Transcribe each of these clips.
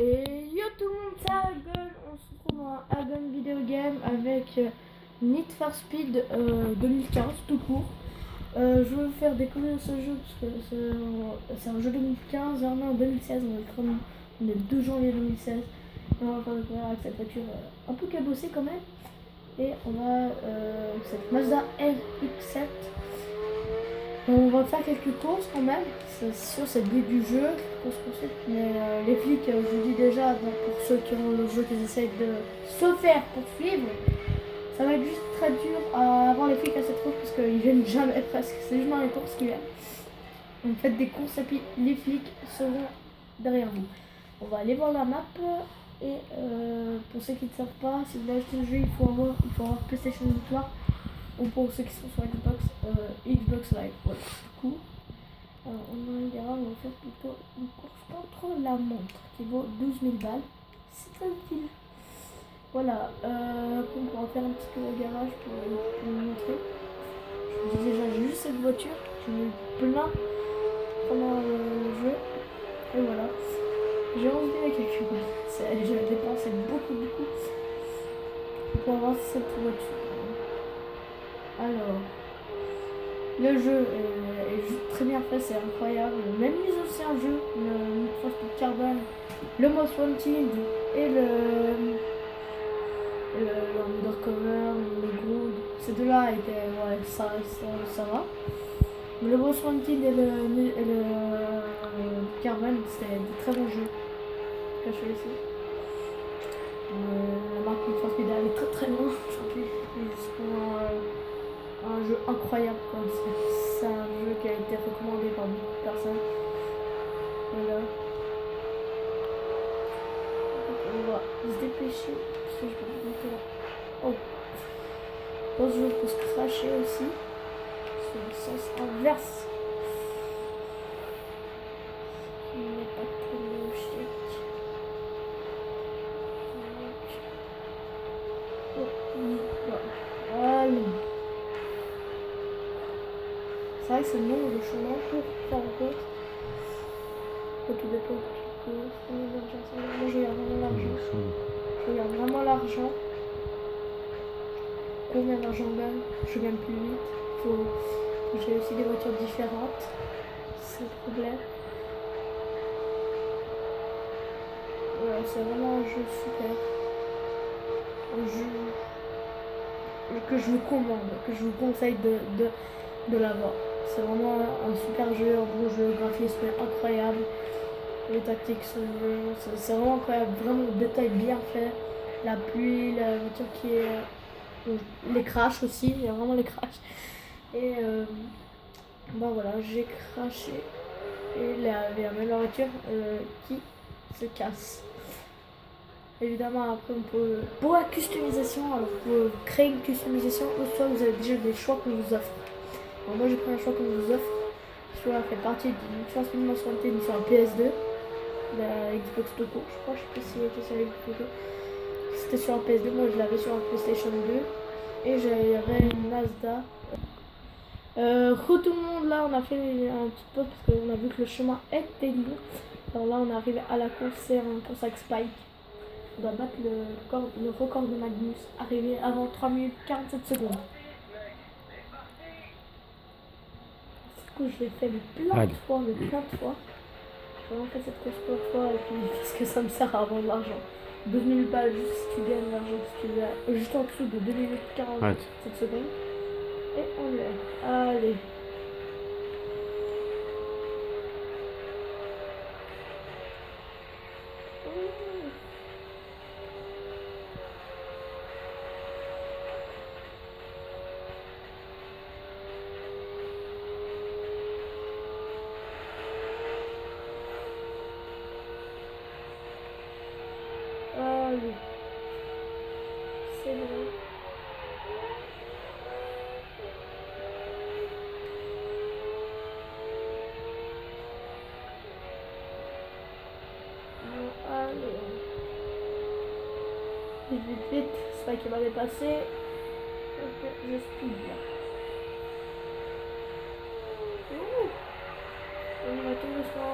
Et yo tout le monde, c'est Argun. On se retrouve dans un Argun Video Game avec Need for Speed 2015 tout court. Je veux vous faire découvrir ce jeu parce que c'est un jeu 2015 et on est en 2016. On est le 2 janvier 2016. Et on va faire découvrir avec cette voiture un peu cabossée quand même. Et on a cette Mazda RX-7. On va faire quelques courses quand même, c'est sûr c'est le but du jeu, mais les flics, je vous dis déjà, pour ceux qui ont le jeu, qui essayent de se faire poursuivre, ça va être juste très dur à avoir les flics à cette course parce qu'ils viennent jamais presque, c'est juste dans les courses qu'ils viennent. Donc faites des courses et puis les flics seront derrière vous. On va aller voir la map et pour ceux qui ne savent pas, si vous voulez acheter le jeu, il faut avoir PlayStation Victoire. Ou pour ceux qui sont sur Xbox, Xbox Live. Voilà, du coup, on a un garage, on va faire plutôt une course contre la montre qui vaut 12 000 balles. C'est très utile. Voilà, on pourra faire un petit peu au garage pour vous montrer. Je vous dis déjà, j'ai juste cette voiture, j'en ai eu plein pendant le jeu. Et voilà, j'ai 11 000 et quelques balles. J'ai dépensé beaucoup pour avoir cette voiture. Alors, le jeu est juste très bien fait, c'est incroyable. Même les anciens jeux, le Need for Speed Carbon, le Most Wanted et le Undercover, le Groove, ces deux-là étaient, ouais, ça va. Mais le Most Wanted et le Carbon, c'était de très bons jeux. Que je fais ici. La marque Need for Speed elle est très loin aujourd'hui. Un jeu incroyable quoi. C'est un jeu qui a été recommandé par beaucoup de personnes. Voilà. On va se dépêcher parce que je vais vous montrer là. Oh. Dans ce jeu on peut se cracher aussi. C'est le sens inverse. Il n'est pas très logique. Oh, voilà. C'est vrai que c'est long le chemin pour faire en compte. Tout dépend de moi je regarde vraiment l'argent. Je regarde vraiment l'argent. Combien d'argent je gagne. Je gagne plus vite. J'ai aussi des voitures différentes. C'est le problème. Voilà, c'est vraiment un jeu super. Un jeu que je vous commande, que je vous conseille de l'avoir. C'est vraiment un super jeu, un bon jeu, graphisme incroyable. Les tactiques sont c'est vraiment incroyable, vraiment le détail bien fait. La pluie, la voiture qui est. Les crashs aussi, il y a vraiment les crashs. Et bah voilà, j'ai craché. Et il y a même la voiture qui se casse. Évidemment, après, on peut. Pour la customisation, alors pour créer une customisation, soit vous avez déjà des choix qu'on vous offre. Alors moi, j'ai pris un choix qu'on vous offre. Ce choix fait partie d'une Speed mensualité sur la PS2. La Xbox de cours, je crois, je sais pas si c'était sur la Xbox de. C'était sur la PS2, moi je l'avais sur la PlayStation 2 et j'avais une Mazda. Tout le monde, là on a fait un petit peu parce qu'on a vu que le chemin était long. Alors là on est arrivé à la course, c'est un course avec Spike. On doit battre le record de Magnus, arrivé avant 3 minutes 47 secondes. Du coup je l'ai fait plein de fois. J'ai vraiment fait cette course plein de fois et puis parce que ça me sert à avoir de l'argent. 12 000 balles juste si tu gagnes l'argent, si tu l'as juste en dessous de 2 minutes 47 secondes. Et on l'est. Allez. Allez. C'est bon. Allez. Vite. C'est pas qu'il va dépasser. Ok, je speed là. On va tomber sur.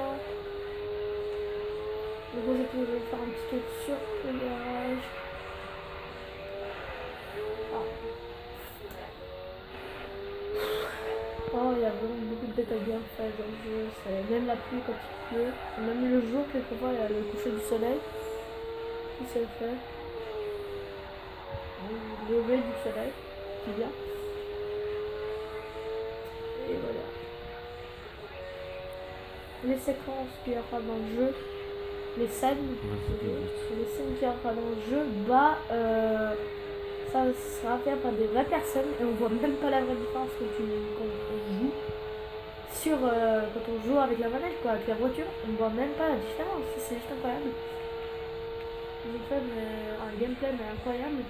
Donc aujourd'hui, je vais faire un petit tour sur le garage. Oh, il y a vraiment beaucoup de détails bien faits dans le jeu. C'est même la pluie quand il pleut, même le jour, quelquefois, il y a le coucher du soleil. Tout c'est fait. Le lever du soleil qui vient. Et voilà. Les séquences qu'il y aura dans le jeu, les scènes qu'il y aura dans le jeu, ça sera fait par des vraies personnes et on voit même pas la vraie différence quand on joue. Quand on joue avec la manette, quoi, avec la voiture, on voit même pas la différence. C'est juste incroyable. Ils ont fait un gameplay mais incroyable.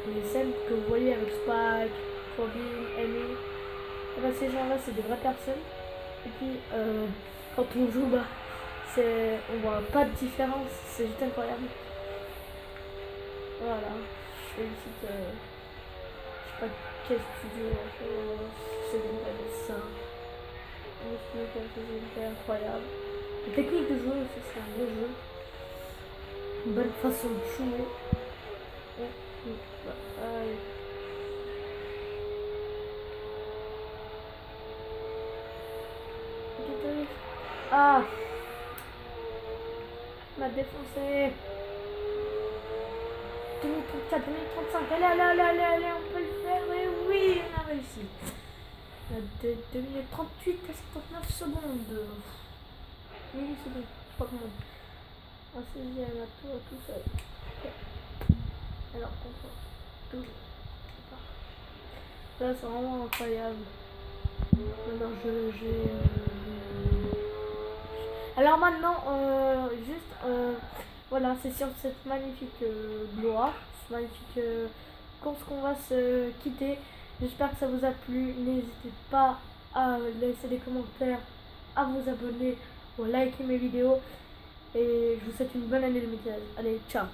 Les scènes que vous voyez avec Spike, Robin, Amy, et ben, ces gens-là, c'est des vraies personnes. Et puis, quand on joue, on voit pas de différence. C'est juste incroyable. Voilà. Je félicite, je sais pas quel studio, c'est gameplay ça. C'est incroyable. La technique de jeu aussi, c'est un beau jeu. Une bonne façon de jouer. Ah, m'a défoncé. 2034, 2035, allez, on peut le faire, et oui, on a réussi. 2 minutes 38 à 59 secondes. Oui, c'est bon, pas comment. Un 16e à tout seul. Okay. Alors, on tout. Là, c'est vraiment incroyable. Alors, Alors maintenant, voilà, c'est sur cette magnifique gloire, ce magnifique course qu'on va se quitter. J'espère que ça vous a plu. N'hésitez pas à laisser des commentaires, à vous abonner, à liker mes vidéos. Et je vous souhaite une bonne année 2016. Allez, ciao!